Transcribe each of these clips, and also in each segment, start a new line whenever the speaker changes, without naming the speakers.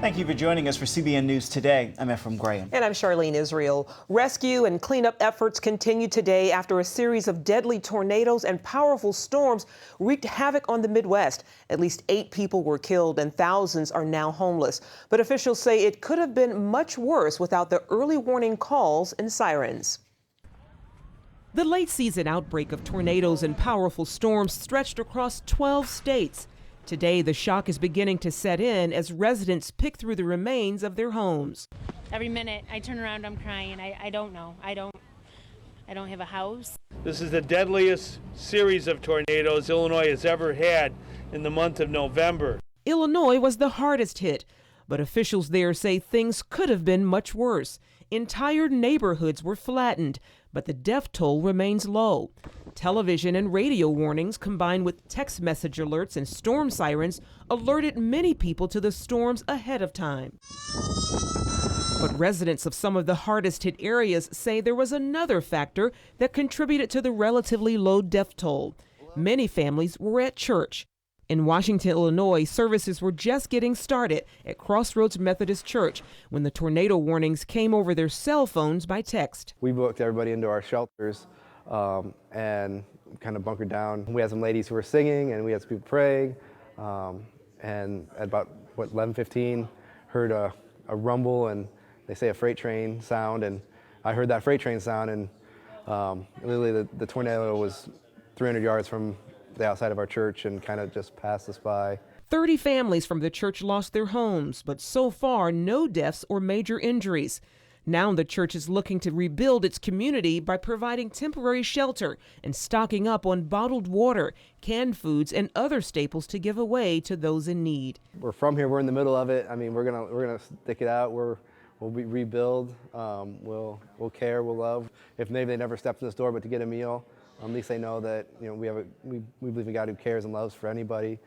Thank you for joining us for CBN News Today. I'm Ephraim Graham.
And I'm Charlene Israel. Rescue and cleanup efforts continue today after a series of deadly tornadoes and powerful storms wreaked havoc on the Midwest. At least 8 people were killed and thousands are now homeless. But officials say it could have been much worse without the early warning calls and sirens.
The late season outbreak of tornadoes and powerful storms stretched across 12 states. Today, the shock is beginning to set in as residents pick through the remains of their homes.
Every minute I turn around, I'm crying. I don't know. I don't have a house.
This is the deadliest series of tornadoes Illinois has ever had in the month of November.
Illinois was the hardest hit, but officials there say things could have been much worse. Entire neighborhoods were flattened, but the death toll remains low. Television and radio warnings combined with text message alerts and storm sirens alerted many people to the storms ahead of time. But residents of some of the hardest hit areas say there was another factor that contributed to the relatively low death toll. Many families were at church. In Washington, Illinois, services were just getting started at Crossroads Methodist Church when the tornado warnings came over their cell phones by text.
We booked everybody into our shelters and kind of bunkered down. We had some ladies who were singing and we had some people praying. And at about 11:15, heard a rumble and they say a freight train sound, and I heard that freight train sound, and literally the tornado was 300 yards from the outside of our church and kind of just passed us by.
30 families from the church lost their homes, but so far no deaths or major injuries. Now the church is looking to rebuild its community by providing temporary shelter and stocking up on bottled water, canned foods, and other staples to give away to those in need.
We're from here. We're in the middle of it. I mean, we're gonna stick it out. We'll rebuild. We'll care. We'll love. If maybe they never stepped in this door, but to get a meal, at least they know that we believe in God who cares and loves for anybody.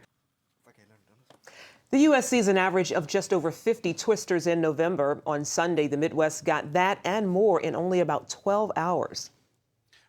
The U.S. sees an average of just over 50 twisters in November. On Sunday, the Midwest got that and more in only about 12 hours.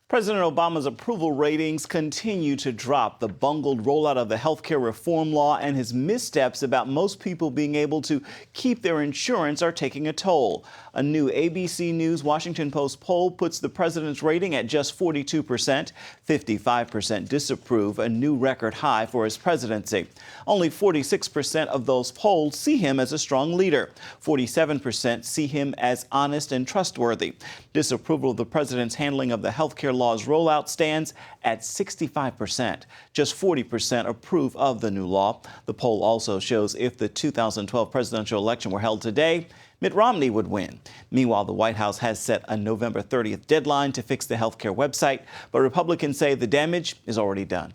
President Obama's approval ratings continue to drop. The bungled rollout of the health care reform law and his missteps about most people being able to keep their insurance are taking a toll. A new ABC News Washington Post poll puts the president's rating at just 42%. 55% disapprove, a new record high for his presidency. Only 46% of those polled see him as a strong leader. 47% see him as honest and trustworthy. Disapproval of the president's handling of the health care law's rollout stands at 65%. Just 40% approve of the new law. The poll also shows if the 2012 presidential election were held today, Mitt Romney would win. Meanwhile, the White House has set a November 30th deadline to fix the healthcare website, but Republicans say the damage is already done.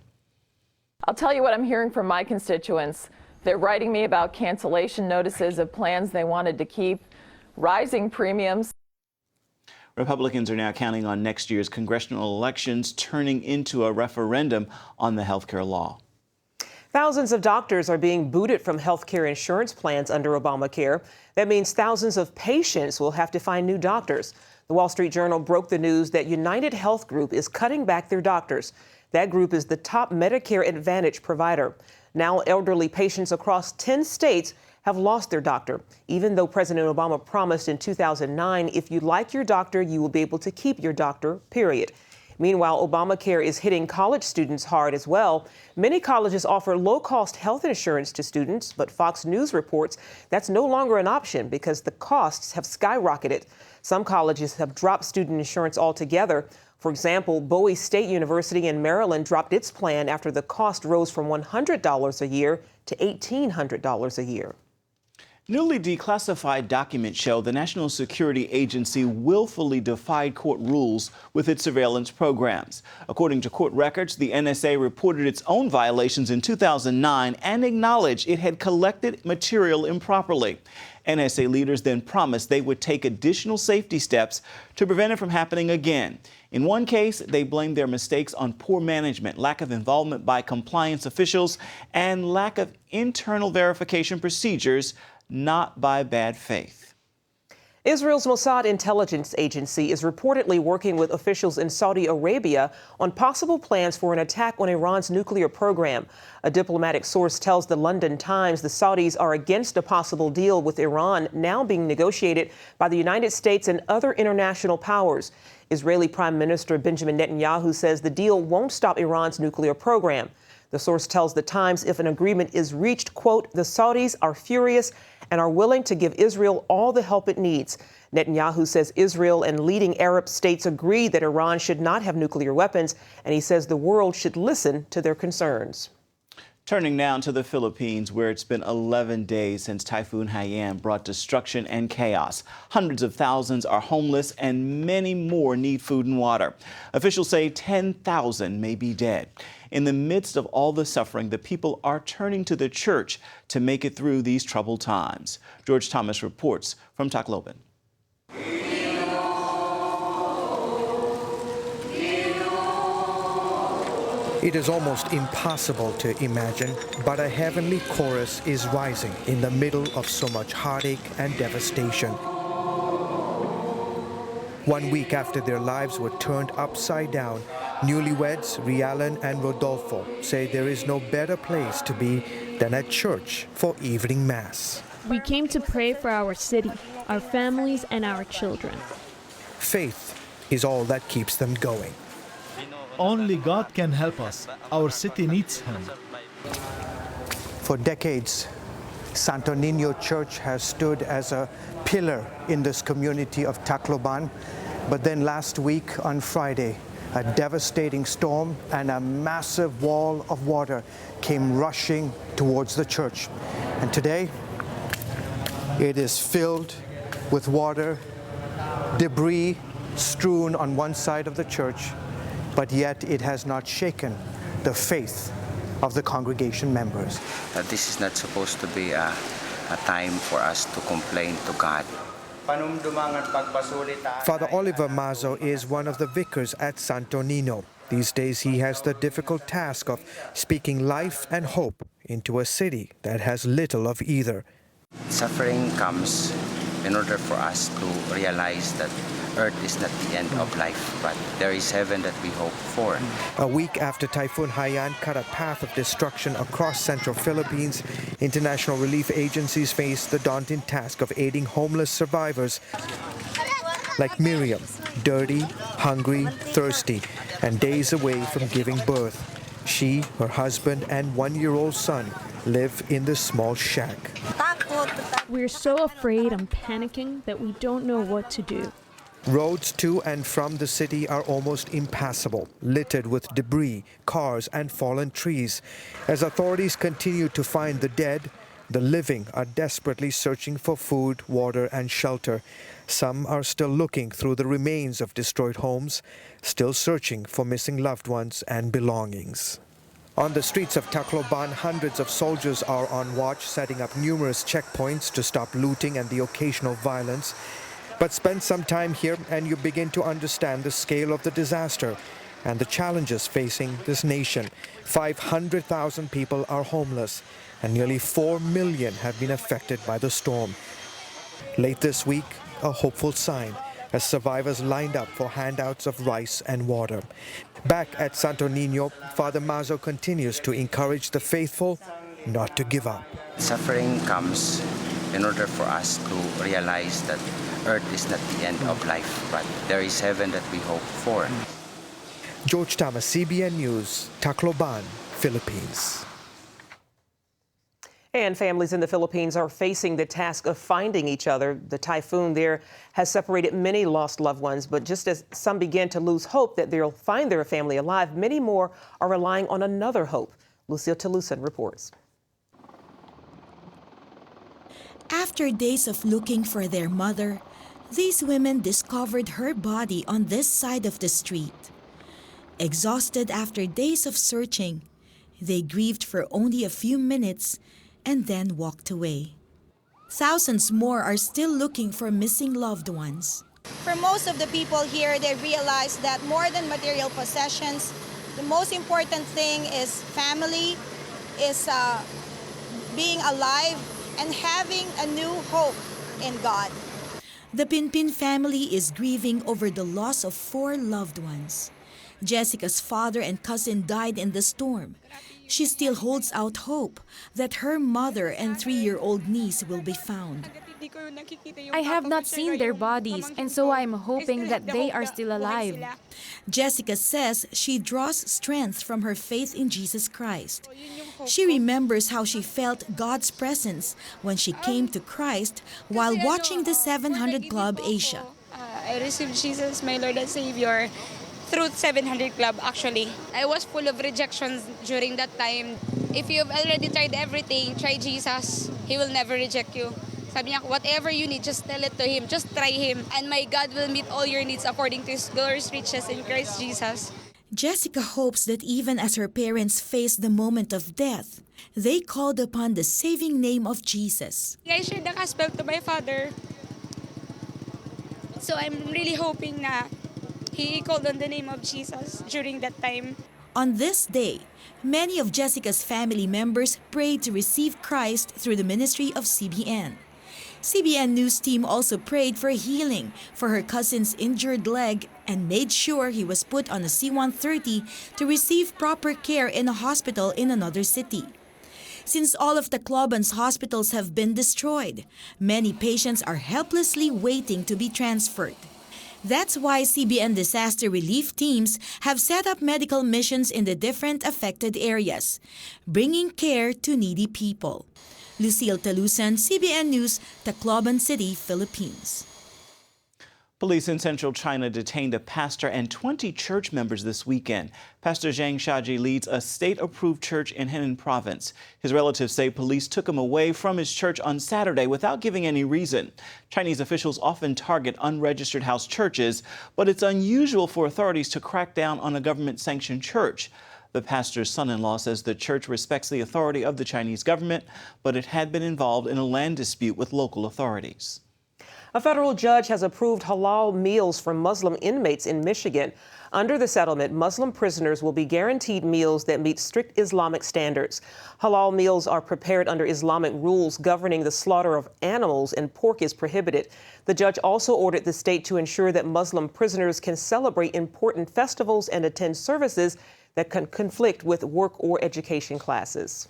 I'll tell you what I'm hearing from my constituents. They're writing me about cancellation notices of plans they wanted to keep, rising premiums.
Republicans are now counting on next year's congressional elections turning into a referendum on the healthcare law.
Thousands of doctors are being booted from health care insurance plans under Obamacare. That means thousands of patients will have to find new doctors. The Wall Street Journal broke the news that United Health Group is cutting back their doctors. That group is the top Medicare Advantage provider. Now elderly patients across 10 states have lost their doctor, even though President Obama promised in 2009, if you like your doctor, you will be able to keep your doctor, period. Meanwhile, Obamacare is hitting college students hard as well. Many colleges offer low-cost health insurance to students, but Fox News reports that's no longer an option because the costs have skyrocketed. Some colleges have dropped student insurance altogether. For example, Bowie State University in Maryland dropped its plan after the cost rose from $100 a year to $1,800 a year.
Newly declassified documents show the National Security Agency willfully defied court rules with its surveillance programs. According to court records, the NSA reported its own violations in 2009 and acknowledged it had collected material improperly. NSA leaders then promised they would take additional safety steps to prevent it from happening again. In one case, they blamed their mistakes on poor management, lack of involvement by compliance officials, and lack of internal verification procedures, not by bad faith.
Israel's Mossad intelligence agency is reportedly working with officials in Saudi Arabia on possible plans for an attack on Iran's nuclear program. A diplomatic source tells the London Times the Saudis are against a possible deal with Iran now being negotiated by the United States and other international powers. Israeli Prime Minister Benjamin Netanyahu says the deal won't stop Iran's nuclear program. The source tells the Times if an agreement is reached, quote, the Saudis are furious and are willing to give Israel all the help it needs. Netanyahu says Israel and leading Arab states agree that Iran should not have nuclear weapons, and he says the world should listen to their concerns.
Turning now to the Philippines, where it's been 11 days since Typhoon Haiyan brought destruction and chaos. Hundreds of thousands are homeless and many more need food and water. Officials say 10,000 may be dead. In the midst of all the suffering, the people are turning to the church to make it through these troubled times. George Thomas reports from Tacloban.
It is almost impossible to imagine, but a heavenly chorus is rising in the middle of so much heartache and devastation. 1 week after their lives were turned upside down, newlyweds Rialan and Rodolfo say there is no better place to be than at church for evening mass.
We came to pray for our city, our families, and our children.
Faith is all that keeps them going.
Only God can help us. Our city needs Him.
For decades, Santo Niño Church has stood as a pillar in this community of Tacloban. But then last week on Friday, a devastating storm and a massive wall of water came rushing towards the church. And today, it is filled with water, debris strewn on one side of the church, but yet it has not shaken the faith of the congregation members.
This is not supposed to be a time for us to complain to God.
Father Oliver Mazo is one of the vicars at Santo Niño. These days he has the difficult task of speaking life and hope into a city that has little of either.
Suffering comes in order for us to realize that Earth is not the end of life, but there is heaven that we hope for.
A week after Typhoon Haiyan cut a path of destruction across central Philippines, international relief agencies face the daunting task of aiding homeless survivors like Miriam, dirty, hungry, thirsty, and days away from giving birth. She, her husband, and one-year-old son live in this small shack.
We're so afraid and panicking that we don't know what to do.
Roads to and from the city are almost impassable, littered with debris, cars, and fallen trees. As authorities continue to find the dead, the living are desperately searching for food, water, and shelter. Some are still looking through the remains of destroyed homes, still searching for missing loved ones and belongings. On the streets of Tacloban, hundreds of soldiers are on watch, setting up numerous checkpoints to stop looting and the occasional violence. But spend some time here and you begin to understand the scale of the disaster and the challenges facing this nation. 500,000 people are homeless and nearly 4 million have been affected by the storm. Late this week, a hopeful sign as survivors lined up for handouts of rice and water. Back at Santo Niño, Father Mazo continues to encourage the faithful not to give up.
Suffering comes in order for us to realize that Earth is not the end of life, but there is heaven that we hope for.
George Thomas, CBN News, Tacloban, Philippines.
And families in the Philippines are facing the task of finding each other. The typhoon there has separated many lost loved ones, but just as some begin to lose hope that they'll find their family alive, many more are relying on another hope. Lucille Talusan reports.
After days of looking for their mother, these women discovered her body on this side of the street. Exhausted after days of searching, they grieved for only a few minutes and then walked away. Thousands more are still looking for missing loved ones.
For most of the people here, they realize that more than material possessions, the most important thing is family, is being alive and having a new hope in God.
The Pinpin family is grieving over the loss of 4 loved ones. Jessica's father and cousin died in the storm. She still holds out hope that her mother and 3-year-old niece will be found.
I have not seen their bodies, and so I'm hoping that they are still alive.
Jessica says she draws strength from her faith in Jesus Christ. She remembers how she felt God's presence when she came to Christ while watching the 700 Club Asia.
I received Jesus, my Lord and Savior, through 700 Club actually. I was full of rejections during that time. If you've already tried everything, try Jesus. He will never reject you. Sabi niya, whatever you need, just tell it to Him. Just try Him. And my God will meet all your needs according to His glorious riches in Christ Jesus.
Jessica hopes that even as her parents faced the moment of death, they called upon the saving name of Jesus.
I shared the gospel to my father. So I'm really hoping na he called on the name of Jesus during that time.
On this day, many of Jessica's family members prayed to receive Christ through the ministry of CBN. CBN News team also prayed for healing for her cousin's injured leg and made sure he was put on a C-130 to receive proper care in a hospital in another city. Since all of Tacloban's hospitals have been destroyed, many patients are helplessly waiting to be transferred. That's why CBN disaster relief teams have set up medical missions in the different affected areas, bringing care to needy people. Lucille Talusan, CBN News, Tacloban City, Philippines.
Police in central China detained a pastor and 20 church members this weekend. Pastor Zhang Shaji leads a state-approved church in Henan province. His relatives say police took him away from his church on Saturday without giving any reason. Chinese officials often target unregistered house churches, but it's unusual for authorities to crack down on a government-sanctioned church. The pastor's son-in-law says the church respects the authority of the Chinese government, but it had been involved in a land dispute with local authorities.
A federal judge has approved halal meals for Muslim inmates in Michigan. Under the settlement, Muslim prisoners will be guaranteed meals that meet strict Islamic standards. Halal meals are prepared under Islamic rules governing the slaughter of animals, and pork is prohibited. The judge also ordered the state to ensure that Muslim prisoners can celebrate important festivals and attend services that can conflict with work or education classes.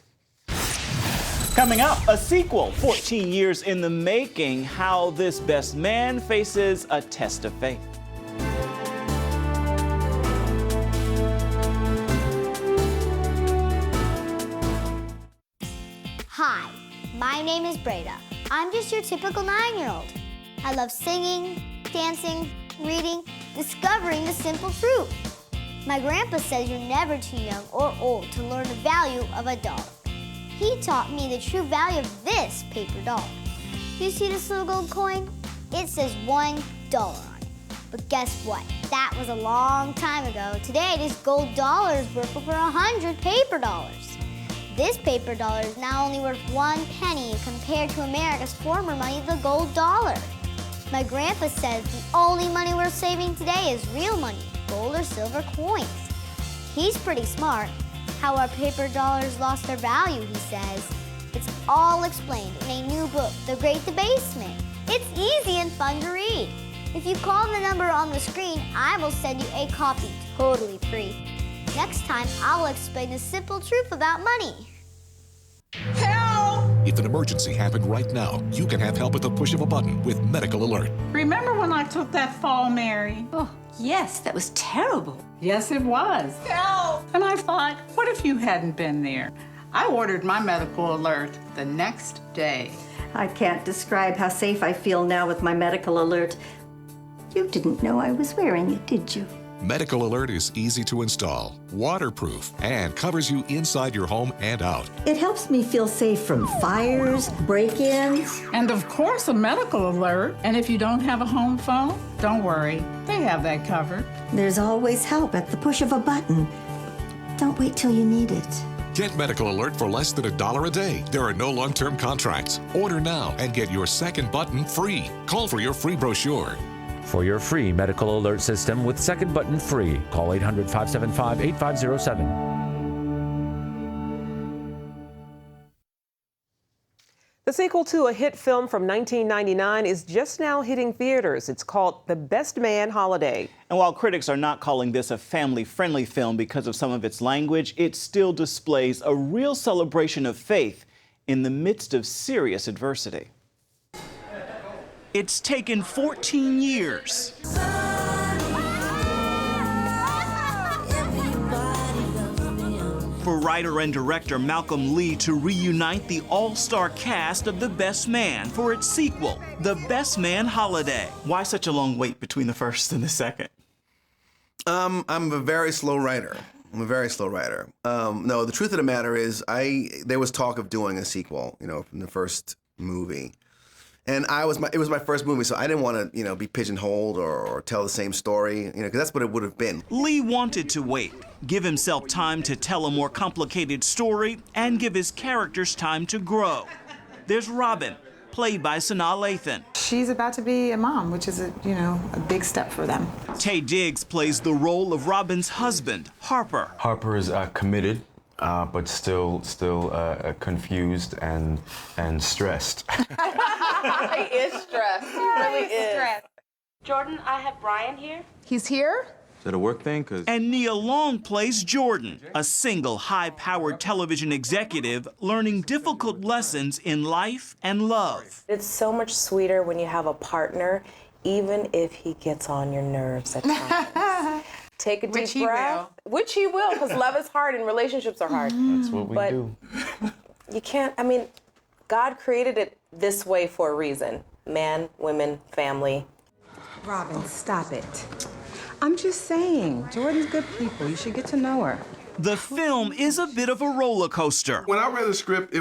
Coming up, a sequel, 14 years in the making, how this best man faces a test of faith.
Hi, my name is Breda. I'm just your typical 9-year-old. I love singing, dancing, reading, discovering the simple truth. My grandpa says you're never too young or old to learn the value of a dollar. He taught me the true value of this paper dollar. You see this little gold coin? It says $1 on it. But guess what? That was a long time ago. Today, this gold dollar is worth over 100 paper dollars. This paper dollar is now only worth 1 penny compared to America's former money, the gold dollar. My grandpa says the only money worth saving today is real money, gold or silver coins. He's pretty smart. How our paper dollars lost their value, he says. It's all explained in a new book, The Great Debasement. It's easy and fun to read. If you call the number on the screen, I will send you a copy totally free. Next time, I'll explain the simple truth about money.
Help! If an emergency happened right now, you can have help at the push of a button with Medical Alert.
Remember when I took that fall, Mary?
Oh, yes, that was terrible.
Yes, it was.
Help!
And I thought, what if you hadn't been there? I ordered my Medical Alert the next day.
I can't describe how safe I feel now with my Medical Alert. You didn't know I was wearing it, did you?
Medical Alert is easy to install, waterproof, and covers you inside your home and out.
It helps me feel safe from fires, break-ins.
And of course, a Medical Alert. And if you don't have a home phone, don't worry. They have that covered.
There's always help at the push of a button. Don't wait till you need it.
Get Medical Alert for less than $1 a day. There are no long-term contracts. Order now and get your second button free. Call for your free brochure.
For your free Medical Alert system with second button free, call 800-575-8507.
The sequel to a hit film from 1999 is just now hitting theaters. It's called The Best Man Holiday.
And while critics are not calling this a family-friendly film because of some of its language, it still displays a real celebration of faith in the midst of serious adversity. It's taken 14 years. For writer and director Malcolm Lee to reunite the all-star cast of The Best Man for its sequel, The Best Man Holiday. Why such a long wait between the first and the second?
I'm a very slow writer. No, the truth of the matter is, there was talk of doing a sequel, from the first movie. And it was my first movie, so I didn't want to, be pigeonholed or tell the same story, because that's what it would have been.
Lee wanted to wait, give himself time to tell a more complicated story, and give his characters time to grow. There's Robin, played by Sanaa Lathan.
She's about to be a mom, which is a big step for them.
Tay Diggs plays the role of Robin's husband, Harper.
Harper is committed, but still confused and stressed.
He is stressed. He really is. Jordan, I have Brian here.
He's here?
Is that a work thing?
And Nia Long plays Jordan, a single high-powered television executive learning difficult lessons in life and love.
It's so much sweeter when you have a partner, even if he gets on your nerves at times. Take a deep breath. Which he will, because love is hard and relationships are hard.
That's what we do.
You can't, God created it this way for a reason. Man, women, family.
Robin, stop it. I'm just saying, Jordan's good people. You should get to know her.
The film is a bit of a roller coaster.
When I read the script, it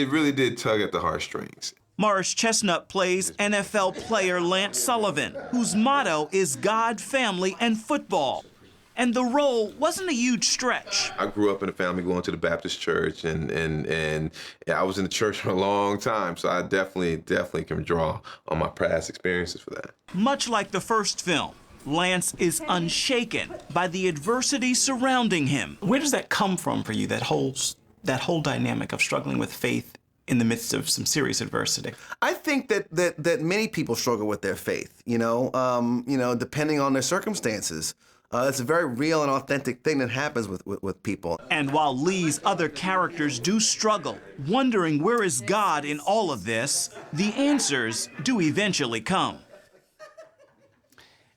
really did tug at the heartstrings.
Morris Chestnut plays NFL player Lance Sullivan, whose motto is God, family, and football. And the role wasn't a huge stretch.
I grew up in a family going to the Baptist church, and I was in the church for a long time, so I definitely can draw on my past experiences for that.
Much like the first film, Lance is unshaken by the adversity surrounding him. Where does that come from for you, that whole dynamic of struggling with faith in the midst of some serious adversity?
I think that many people struggle with their faith, depending on their circumstances. It's a very real and authentic thing that happens with people.
And while Lee's other characters do struggle, wondering where is God in all of this, the answers do eventually come.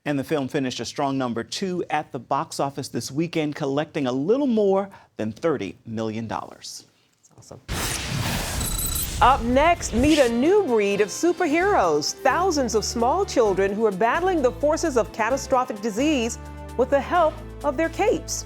And the film finished a strong #2 at the box office this weekend, collecting a little more than $30 million. That's
awesome. Up next, meet a new breed of superheroes. Thousands of small children who are battling the forces of catastrophic disease with the help of their capes.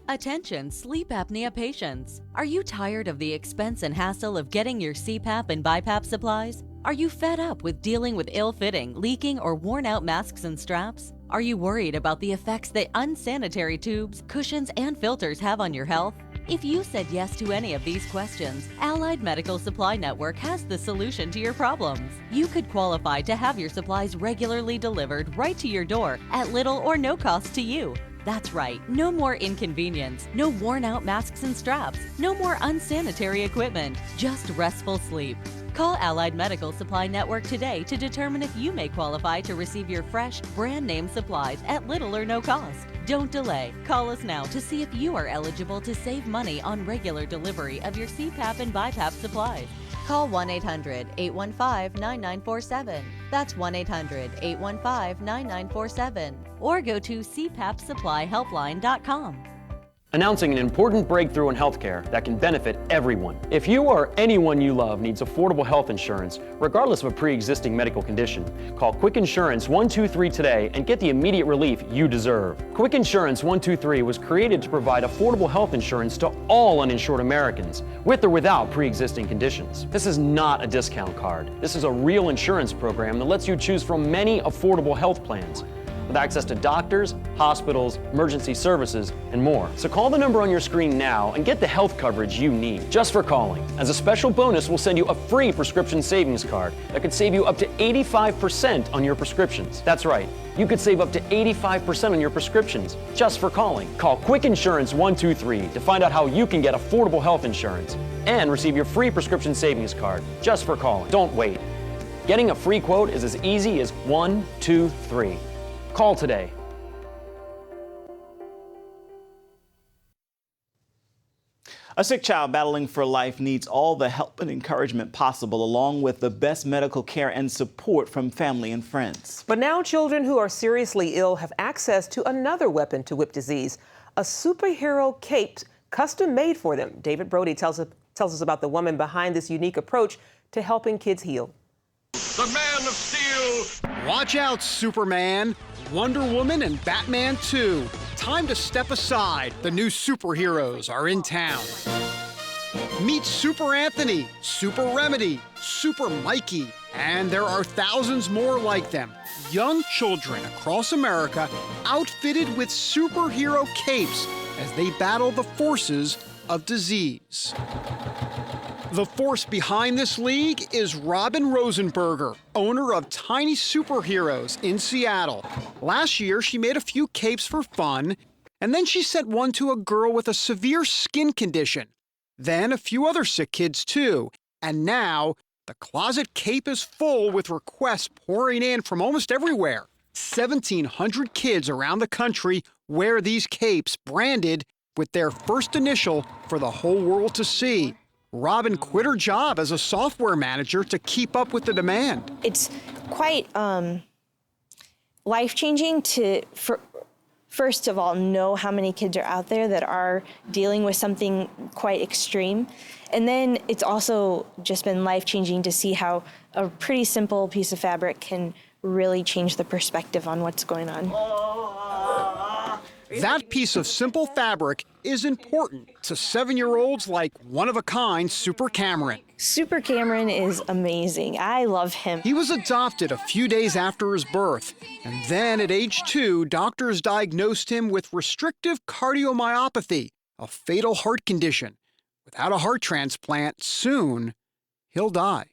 Attention sleep apnea patients. Are you tired of the expense and hassle of getting your CPAP and BiPAP supplies? Are you fed up with dealing with ill-fitting, leaking, or worn-out masks and straps? Are you worried about the effects that unsanitary tubes, cushions, and filters have on your health? If you said yes to any of these questions, Allied Medical Supply Network has the solution to your problems. You could qualify to have your supplies regularly delivered right to your door at little or no cost to you. That's right, no more inconvenience, no worn-out masks and straps, no more unsanitary equipment, just restful sleep. Call Allied Medical Supply Network today to determine if you may qualify to receive your fresh, brand-name supplies at little or no cost. Don't delay. Call us now to see if you are eligible to save money on regular delivery of your CPAP and BiPAP supplies. Call 1-800-815-9947. That's 1-800-815-9947. Or go to cpapsupplyhelpline.com.
Announcing an important breakthrough in healthcare that can benefit everyone. If you or anyone you love needs affordable health insurance, regardless of a pre-existing medical condition, call Quick Insurance 123 today and get the immediate relief you deserve. Quick Insurance 123 was created to provide affordable health insurance to all uninsured Americans, with or without pre-existing conditions. This is not a discount card. This is a real insurance program that lets you choose from many affordable health plans. with access to doctors, hospitals, emergency services, and more. So call the number on your screen now and get the health coverage you need just for calling. As a special bonus, we'll send you a free prescription savings card that could save you up to 85% on your prescriptions. That's right. You could save up to 85% on your prescriptions just for calling. Call Quick Insurance 123 to find out how you can get affordable health insurance and receive your free prescription savings card just for calling. Don't wait. Getting a free quote is as easy as 1, 2, 3. Call today.
A sick child battling for life needs all the help and encouragement possible, along with the best medical care and support from family and friends.
But now children who are seriously ill have access to another weapon to whip disease, a superhero cape custom made for them. David Brody tells us about the woman behind this unique approach to helping kids heal.
The Man of Steel. Watch out, Superman, Wonder Woman, and Batman 2. Time to step aside. The new superheroes are in town. Meet Super Anthony, Super Remedy, Super Mikey, and there are thousands more like them. Young children across America outfitted with superhero capes as they battle the forces of disease. The force behind this league is Robin Rosenberger, owner of Tiny Superheroes in Seattle. Last year, she made a few capes for fun, and then she sent one to a girl with a severe skin condition. Then a few other sick kids, too. And now, the closet cape is full with requests pouring in from almost everywhere. 1,700 kids around the country wear these capes branded with their first initial for the whole world to see. Robin quit her job as a software manager to keep up with the demand.
It's quite life-changing to, first of all, know how many kids are out there that are dealing with something quite extreme. And then it's also just been life-changing to see how a pretty simple piece of fabric can really change the perspective on what's going on.
That piece of simple fabric is important to 7-year-olds like one-of-a-kind Super Cameron.
Super Cameron is amazing. I love him.
He was adopted a few days after his birth, and then at age 2, doctors diagnosed him with restrictive cardiomyopathy, a fatal heart condition. Without a heart transplant, soon he'll die.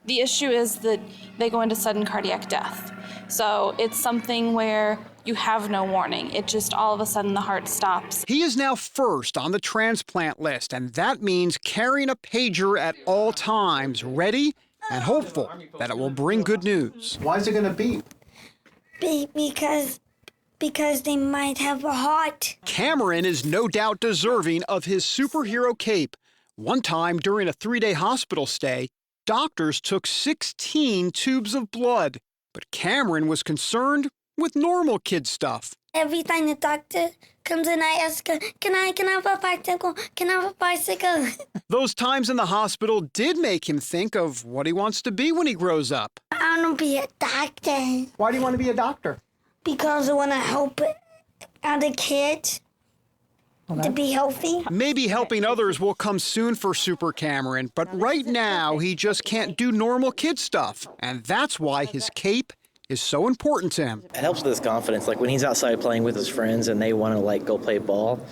The issue is that they go into sudden cardiac death. So it's something where you have no warning. It just all of a sudden the heart stops.
He is now first on the transplant list, and that means carrying a pager at all times, ready and hopeful that it will bring good news. Why is it going to beep?
Because they might have a heart.
Cameron is no doubt deserving of his superhero cape. One time during a 3-day hospital stay, doctors took 16 tubes of blood, but Cameron was concerned with normal kid stuff.
Every time the doctor comes in, I ask her, can I have a bicycle? Can I have a bicycle?
Those times in the hospital did make him think of what he wants to be when he grows up.
I want to be a doctor.
Why do you want to be a doctor?
Because I want to help other kids to be healthy.
Maybe helping others will come soon for Super Cameron, but right now he just can't do normal kid stuff. And that's why his cape is so important to him.
It helps with his confidence. Like when he's outside playing with his friends and they want to go play ball,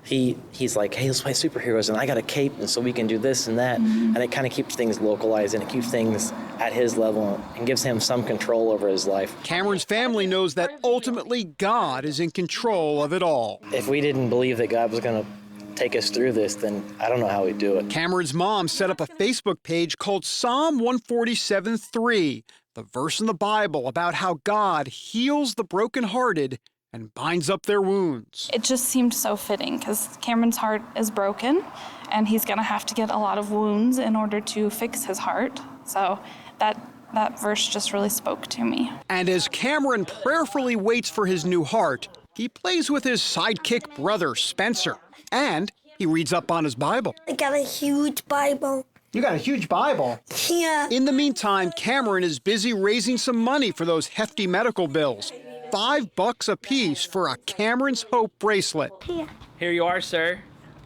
he's like, hey, let's play superheroes, and I got a cape, and so we can do this and that. And it kind of keeps things localized, and it keeps things at his level and gives him some control over his life.
Cameron's family knows that ultimately God is in control of it all.
If we didn't believe that God was going to take us through this, then I don't know how we'd do it.
Cameron's mom set up a Facebook page called Psalm 147:3, the verse in the Bible about how God heals the brokenhearted and binds up their wounds.
It just seemed so fitting because Cameron's heart is broken and he's going to have to get a lot of wounds in order to fix his heart. So that verse just really spoke to me.
And as Cameron prayerfully waits for his new heart, he plays with his sidekick brother, Spencer, and he reads up on his Bible.
I got a huge Bible.
You got a huge Bible?
Yeah.
In the meantime, Cameron is busy raising some money for those hefty medical bills. $5 a piece for a Cameron's Hope bracelet.
Here you are, sir.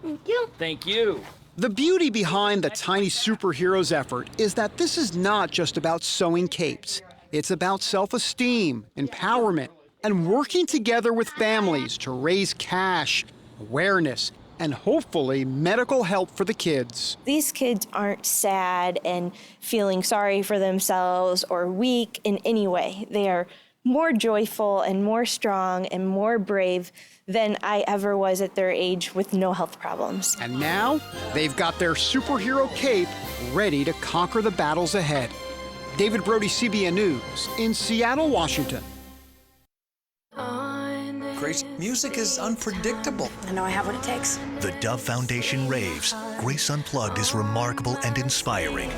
Thank you.
Thank you.
The beauty behind the Tiny Superheroes effort is that this is not just about sewing capes. It's about self-esteem, empowerment, and working together with families to raise cash, awareness, and hopefully medical help for the kids.
These kids aren't sad and feeling sorry for themselves or weak in any way. They are more joyful and more strong and more brave than I ever was at their age with no health problems.
And now they've got their superhero cape ready to conquer the battles ahead. David Brody, CBN News in Seattle, Washington.
Grace, music is unpredictable.
I know I have what it takes.
The Dove Foundation raves. Grace Unplugged is remarkable and inspiring.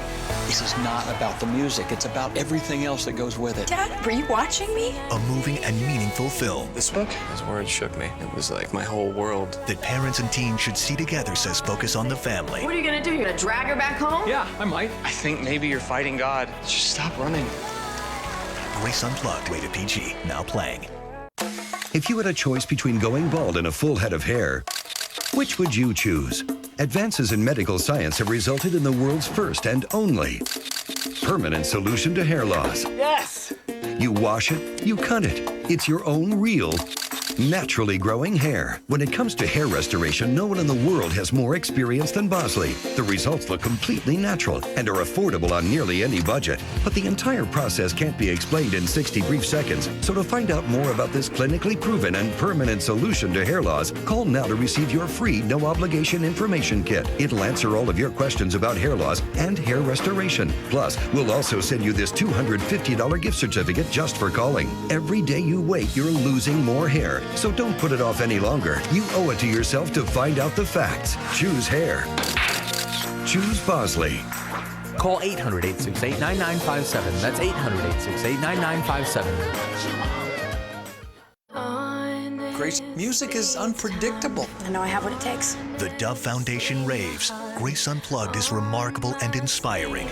This is not about the music, it's about everything else that goes with it.
Dad, were you watching me?
A moving and meaningful film.
This book, his words shook me. It was like my whole world.
That parents and teens should see together, says Focus on the Family.
What are you gonna do? You're gonna drag her back home?
Yeah, I might. I think maybe you're fighting God. Just stop running.
Grace Unplugged, rated PG, now playing. If you had a choice between going bald and a full head of hair, which would you choose? Advances in medical science have resulted in the world's first and only permanent solution to hair loss.
Yes!
You wash it, you cut it. It's your own real, naturally growing hair. When it comes to hair restoration, no one in the world has more experience than Bosley. The results look completely natural and are affordable on nearly any budget. But the entire process can't be explained in 60 brief seconds. So to find out more about this clinically proven and permanent solution to hair loss, call now to receive your free no-obligation information kit. It'll answer all of your questions about hair loss and hair restoration. Plus, we'll also send you this $250 gift certificate just for calling. Every day you wait, you're losing more hair. So don't put it off any longer. You owe it to yourself to find out the facts. Choose hair. Choose Bosley.
Call 800-868-9957. That's 800-868-9957.
Grace, music is unpredictable.
I know I have what it takes.
The Dove Foundation raves. Grace Unplugged is remarkable and inspiring.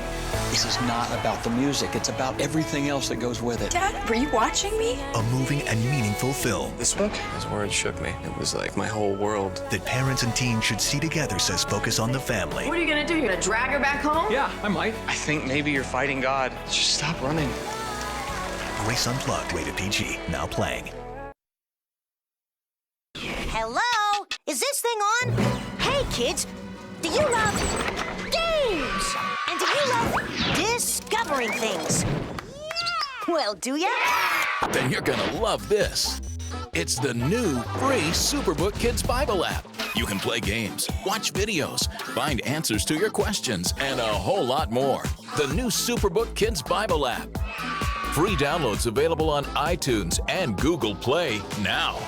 This is not about the music, it's about everything else that goes with it.
Dad, were you watching me?
A moving and meaningful film.
This book, his words shook me. It was like my whole world.
That parents and teens should see together, says Focus on the Family.
What are you gonna do? You're gonna drag her back home?
Yeah, I might. I think maybe you're fighting God. Just stop running.
Grace Unplugged, rated PG, now playing.
Hello? Is this thing on? Hey, kids, do you love games? And do you love discovering things? Well, do ya?
Then you're gonna love this. It's the new free Superbook Kids Bible app. You can play games, watch videos, find answers to your questions, and a whole lot more. The new Superbook Kids Bible app. Free downloads available on iTunes and Google Play now.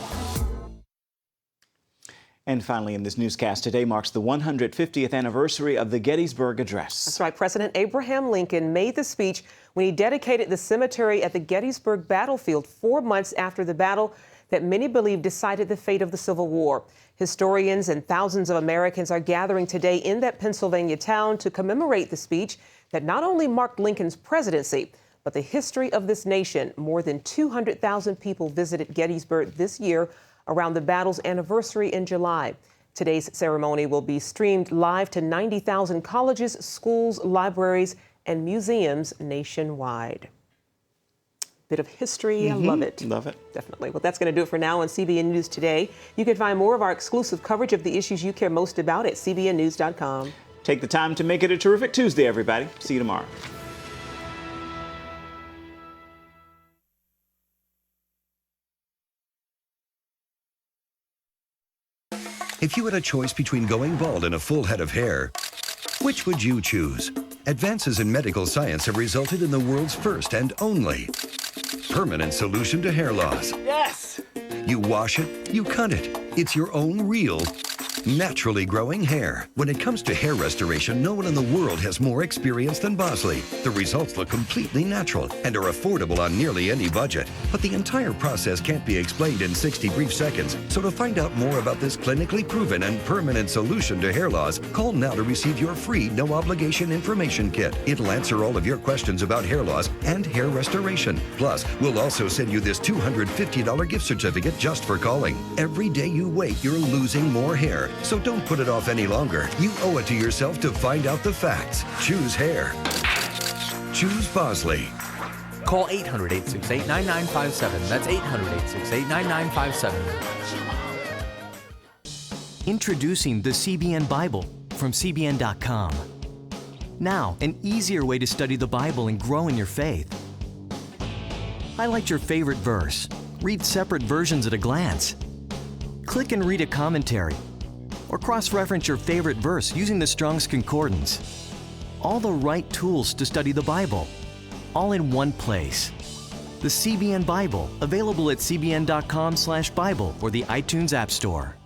And finally, in this newscast, today marks the 150th anniversary of the Gettysburg Address.
That's right. President Abraham Lincoln made the speech when he dedicated the cemetery at the Gettysburg battlefield 4 months after the battle that many believe decided the fate of the Civil War. Historians and thousands of Americans are gathering today in that Pennsylvania town to commemorate the speech that not only marked Lincoln's presidency, but the history of this nation. More than 200,000 people visited Gettysburg this year around the battle's anniversary in July. Today's ceremony will be streamed live to 90,000 colleges, schools, libraries, and museums nationwide. Bit of history, I love it.
Love it.
Definitely. Well, that's going to do it for now on CBN News Today. You can find more of our exclusive coverage of the issues you care most about at cbnnews.com.
Take the time to make it a terrific Tuesday, everybody. See you tomorrow.
If you had a choice between going bald and a full head of hair, which would you choose? Advances in medical science have resulted in the world's first and only permanent solution to hair loss.
Yes!
You wash it, you cut it. It's your own real, naturally growing hair. When it comes to hair restoration, no one in the world has more experience than Bosley. The results look completely natural and are affordable on nearly any budget. But the entire process can't be explained in 60 brief seconds. So to find out more about this clinically proven and permanent solution to hair loss, call now to receive your free no-obligation information kit. It'll answer all of your questions about hair loss and hair restoration. Plus, we'll also send you this $250 gift certificate just for calling. Every day you wait, you're losing more hair. So don't put it off any longer. You owe it to yourself to find out the facts. Choose hair. Choose Bosley.
Call 800-868-9957. That's 800-868-9957.
Introducing the CBN Bible from CBN.com. Now, an easier way to study the Bible and grow in your faith. Highlight your favorite verse. Read separate versions at a glance. Click and read a commentary. Or cross-reference your favorite verse using the Strong's Concordance. All the right tools to study the Bible, all in one place. The CBN Bible, available at cbn.com/Bible or the iTunes App Store.